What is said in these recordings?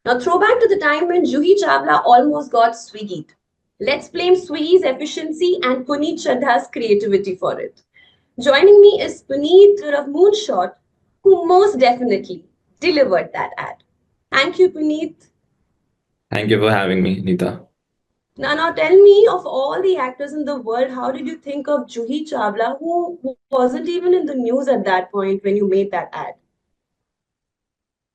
Now, throwback to the time when Juhi Chawla almost got Swiggy'd. Let's blame Swiggy's efficiency and Puneet Chadha's creativity for it. Joining me is Puneet of Moonshot, who most definitely delivered that ad. Thank you, Puneet. Thank you for having me, Neeta. Now tell me, of all the actors in the world, how did you think of Juhi Chawla, who wasn't even in the news at that point when you made that ad?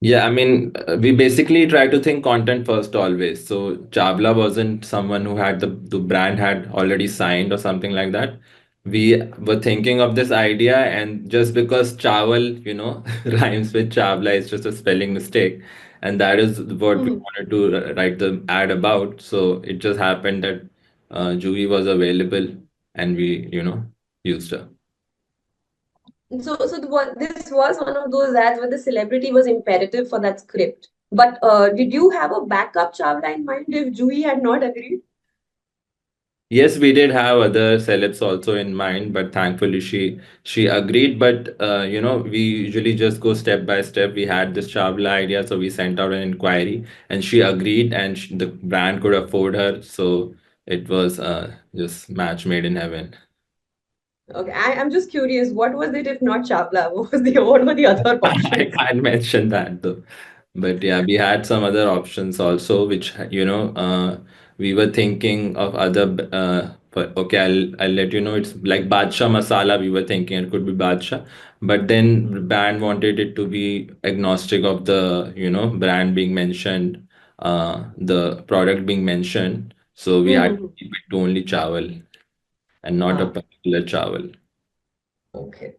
Yeah, I mean, we basically try to think content first always. So Chawla wasn't someone who had the brand had already signed or something like that. We were thinking of this idea, and just because Chawal, rhymes with Chawla, is just a spelling mistake, and that is what we wanted to write the ad about. So it just happened that Juhi was available, and we, used her. This was one of those ads where the celebrity was imperative for that script. But did you have a backup Chawla in mind if Juhi had not agreed? Yes, we did have other celebs also in mind, but thankfully she agreed. But we usually just go step by step. We had this Chawla idea, so we sent out an inquiry, and she agreed, and the brand could afford her, so it was just match made in heaven. Okay, I'm just curious. What was it if not Chawla? What were the other I options? can't mention that though. But yeah, we had some other options also, which we were thinking of other. But okay, I'll let you know. It's like Badshah Masala. We were thinking it could be Badshah, but then the band wanted it to be agnostic of the brand being mentioned, the product being mentioned. So we had to keep it to only Chawal and not a Ah, particular Chawal. okay.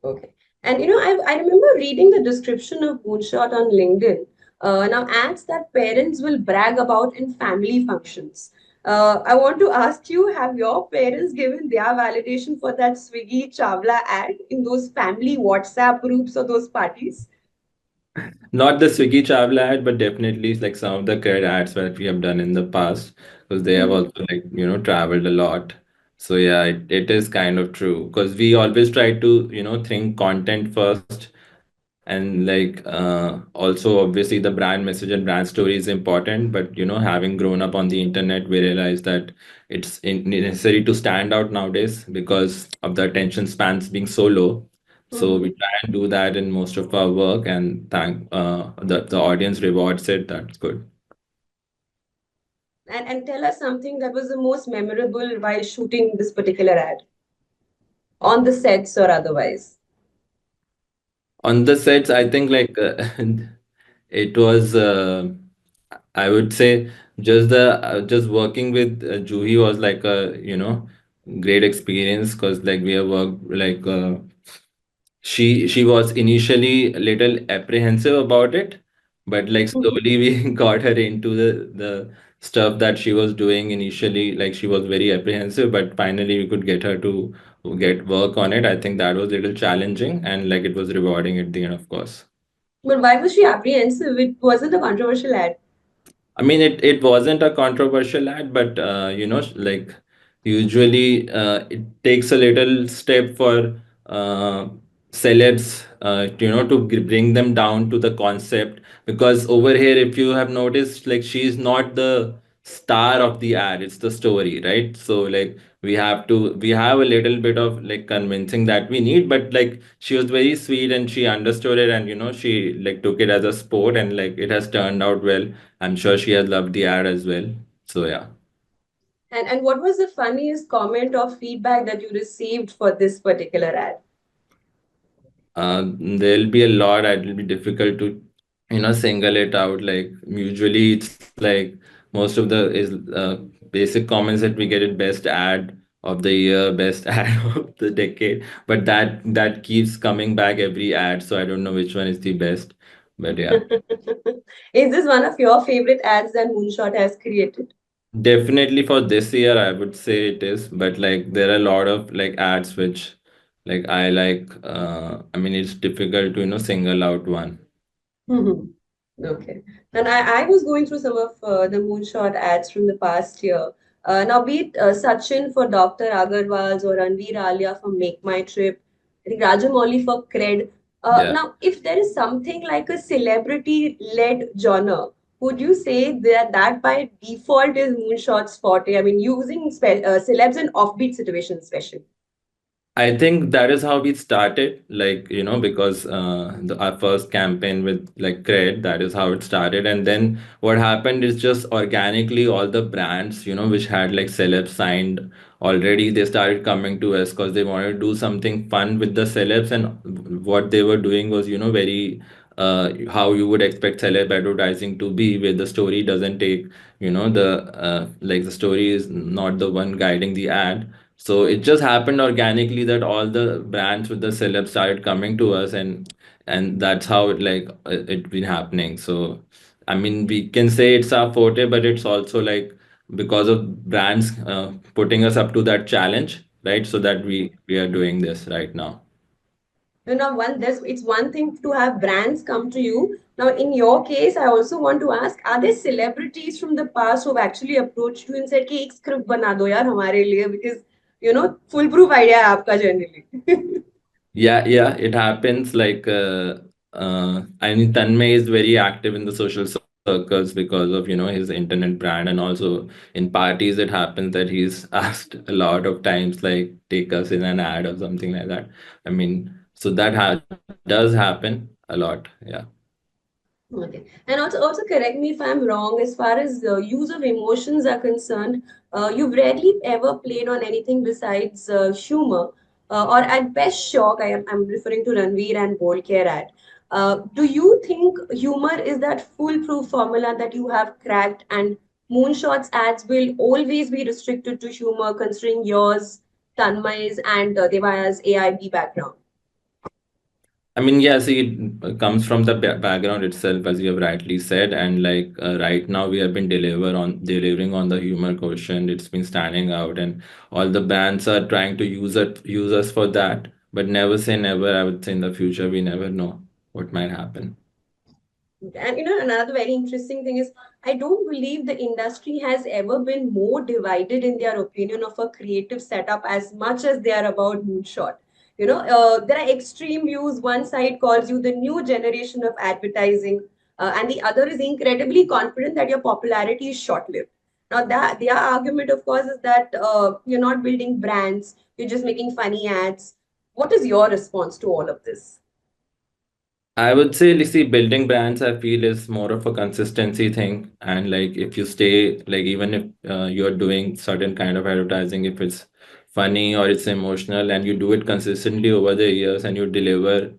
And I remember reading the description of Moonshot on LinkedIn. Now, ads that parents will brag about in family functions. I want to ask you, have your parents given their validation for that Swiggy Chawla ad in those family WhatsApp groups or those parties? Not the Swiggy travel ad, but definitely like some of the credit ads that we have done in the past, because they have also like traveled a lot. So yeah, it is kind of true because we always try to think content first, and like also obviously the brand message and brand story is important. But having grown up on the internet, we realize that it's necessary to stand out nowadays because of the attention spans being so low. So we try and do that in most of our work, and thank the audience rewards it. That's good. And tell us something that was the most memorable while shooting this particular ad on the sets or otherwise. On the sets, I think like it was I would say just working with Juhi was like a great experience because like we have worked like she was initially a little apprehensive about it, but like slowly we got her into the stuff that she was doing initially. Like she was very apprehensive, but finally we could get her to get work on it. I think that was a little challenging, and like it was rewarding at the end, of course. But why was she apprehensive? It wasn't a controversial ad. I mean, it wasn't a controversial ad, but like usually it takes a little step for uh, celebs, to bring them down to the concept. Because over here, if you have noticed, like she's not the star of the ad; it's the story, right? So like we have a little bit of like convincing that we need, but like she was very sweet and she understood it, and she like took it as a sport, and like it has turned out well. I'm sure she has loved the ad as well. So yeah. And what was the funniest comment or feedback that you received for this particular ad? There'll be a lot. It will be difficult to, single it out. Like usually it's like most of the is basic comments that we get it best ad of the year, best ad of the decade. But that keeps coming back every ad. So I don't know which one is the best. But yeah. Is this one of your favorite ads that Moonshot has created? Definitely for this year, I would say it is, but like there are a lot of like ads which like I like. I mean, it's difficult to single out one. Mhm. Okay. And I was going through some of the Moonshot ads from the past year. Now, be it Sachin for Dr. Agarwal's or Ranveer Alia for Make My Trip, I think Rajamouli for Cred. Yeah. Now, if there is something like a celebrity-led genre, would you say that that by default is Moonshot's forte? I mean, using celebs in offbeat situations, especially. I think that is how we started, like, because our first campaign with like Cred, that is how it started. And then what happened is just organically all the brands, which had like celebs signed already, they started coming to us because they wanted to do something fun with the celebs. And what they were doing was, very how you would expect celeb advertising to be, where the story doesn't take, like the story is not the one guiding the ad. So it just happened organically that all the brands with the celebs started coming to us, and that's how it been happening. So I mean, we can say it's our forte, but it's also like because of brands putting us up to that challenge, right? So that we are doing this right now. One there's it's one thing to have brands come to you. Now, in your case, I also want to ask: are there celebrities from the past who've actually approached you and said, "कि एक script बना दो यार हमारे लिए," because foolproof idea है आपका generally. Yeah, it happens. Like, I mean, Tanmay is very active in the social circles because of, his internet brand. And also in parties, it happens that he's asked a lot of times, like, take us in an ad or something like that. I mean, so that does happen a lot. Yeah. Okay. And also correct me if I'm wrong, as far as use of emotions are concerned, you've rarely ever played on anything besides humor, or at best shock. I'm referring to Ranveer and Bold Care ad. Do you think humor is that foolproof formula that you have cracked, and Moonshots ads will always be restricted to humor, considering yours, Tanmay's, and Devaya's AIB background? I mean, yeah, see, it comes from the background itself, as you have rightly said, and like right now we have been delivering on the humor quotient. It's been standing out, and all the bands are trying to use us for that. But never say never. I would say in the future, we never know what might happen. And another very interesting thing is, I don't believe the industry has ever been more divided in their opinion of a creative setup as much as they are about Moonshot. There are extreme views. One side calls you the new generation of advertising, and the other is incredibly confident that your popularity is short-lived. Now, that their argument, of course, is that you're not building brands; you're just making funny ads. What is your response to all of this? I would say, see, building brands, I feel is more of a consistency thing. And like, if you stay, like, even if you're doing certain kind of advertising, if it's funny or it's emotional and you do it consistently over the years and you deliver,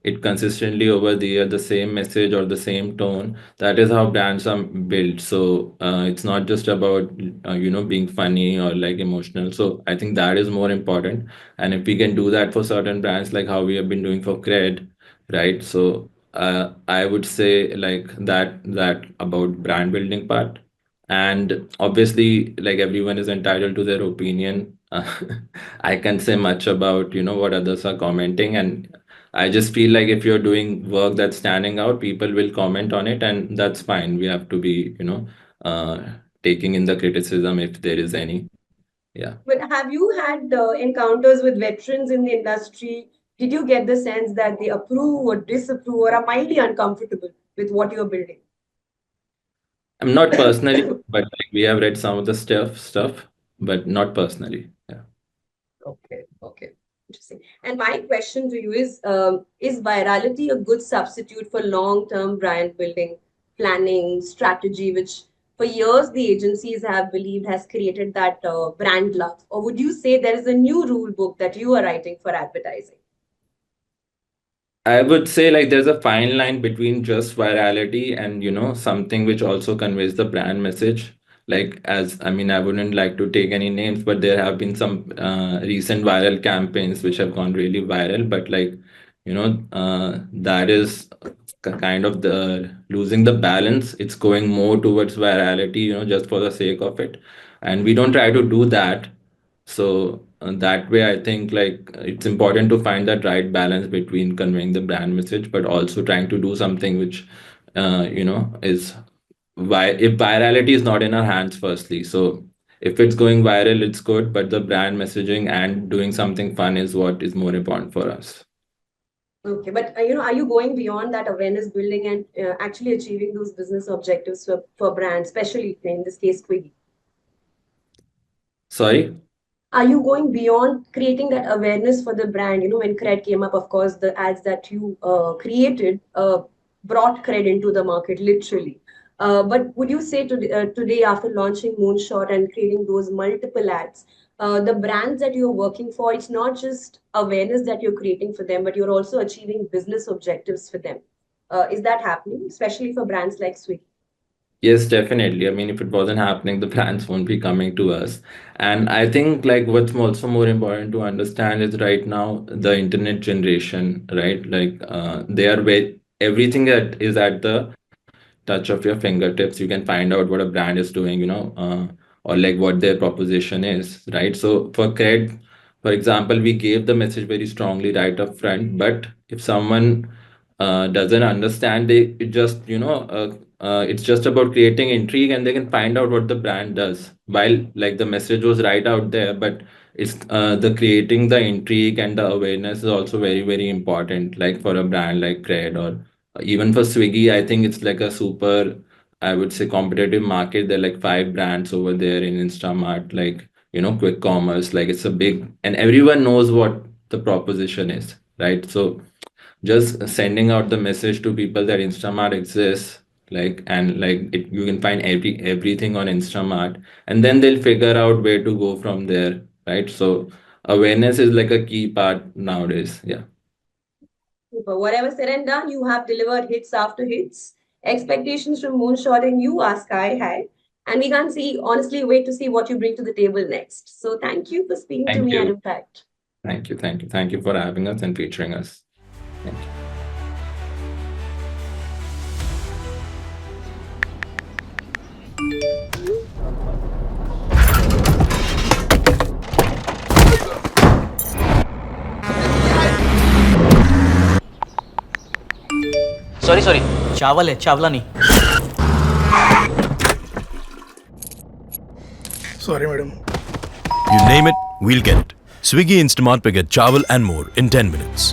it consistently over the year, the same message or the same tone, that is how brands are built. So it's not just about, being funny or like emotional. So I think that is more important. And if we can do that for certain brands, like how we have been doing for Cred, right? So I would say like that about brand building part. And obviously, like everyone is entitled to their opinion. I can't say much about, what others are commenting. And I just feel like if you're doing work that's standing out, people will comment on it, and that's fine. We have to be, uh, taking in the criticism if there is any. Yeah. But have you had encounters with veterans in the industry? Did you get the sense that they approve or disapprove or are mildly uncomfortable with what you're building? I'm not personally, but like we have read some of the stuff, but not personally. Yeah. Okay, okay. Interesting. And my question to you is virality a good substitute for long-term brand building, planning, strategy, which for years the agencies have believed has created that brand love? Or would you say there is a new rule book that you are writing for advertising? I would say like there's a fine line between just virality and something which also conveys the brand message. Like as I mean, I wouldn't like to take any names, but there have been some recent viral campaigns which have gone really viral. But like that is kind of the losing the balance. It's going more towards virality, just for the sake of it, and we don't try to do that. So that way, I think like it's important to find that right balance between conveying the brand message, but also trying to do something which, is why if virality is not in our hands, firstly. So if it's going viral, it's good, but the brand messaging and doing something fun is what is more important for us. Okay, but are you going beyond that awareness building and actually achieving those business objectives for brands, especially in this case, Swiggy? Sorry. Are you going beyond creating that awareness for the brand? When cred came up, of course the ads that you created brought cred into the market, literally. But would you say today, after launching Moonshot and creating those multiple ads, the brands that you're working for, it's not just awareness that you're creating for them, but you're also achieving business objectives for them? Is that happening, especially for brands like Swiggy? Yes, definitely. I mean, if it wasn't happening, the brands won't be coming to us. And I think like what's also more important to understand is right now the internet generation, right? Like they are everything that is at the touch of your fingertips. You can find out what a brand is doing, or like what their proposition is, right? So for cred, for example, we gave the message very strongly right up front, but if someone doesn't understand, they it just it's just about creating intrigue, and they can find out what the brand does. While like the message was right out there, but it's the creating the intrigue and the awareness is also very very important. Like for a brand like Cred or even for Swiggy, I think it's like a super, I would say, competitive market. There are like five brands over there in Instamart, like quick commerce. Like it's a big, and everyone knows what the proposition is, right? So just sending out the message to people that Instamart exists, like and like you can find everything on Instamart, and then they'll figure out where to go from there, right? So awareness is like a key part nowadays. Yeah. Super. Whatever said and done, you have delivered hits after hits. Expectations from Moonshot and you are sky high. And we can't honestly wait to see what you bring to the table next. So thank you for speaking to Thank me and you. Impact. Thank you. Thank you. Thank you for having us and featuring us. Thank you. Sorry sorry चावल है चावला नहीं. Sorry, madam. You name it, we'll get it. Swiggy Instamart पे get chawal and more in 10 minutes.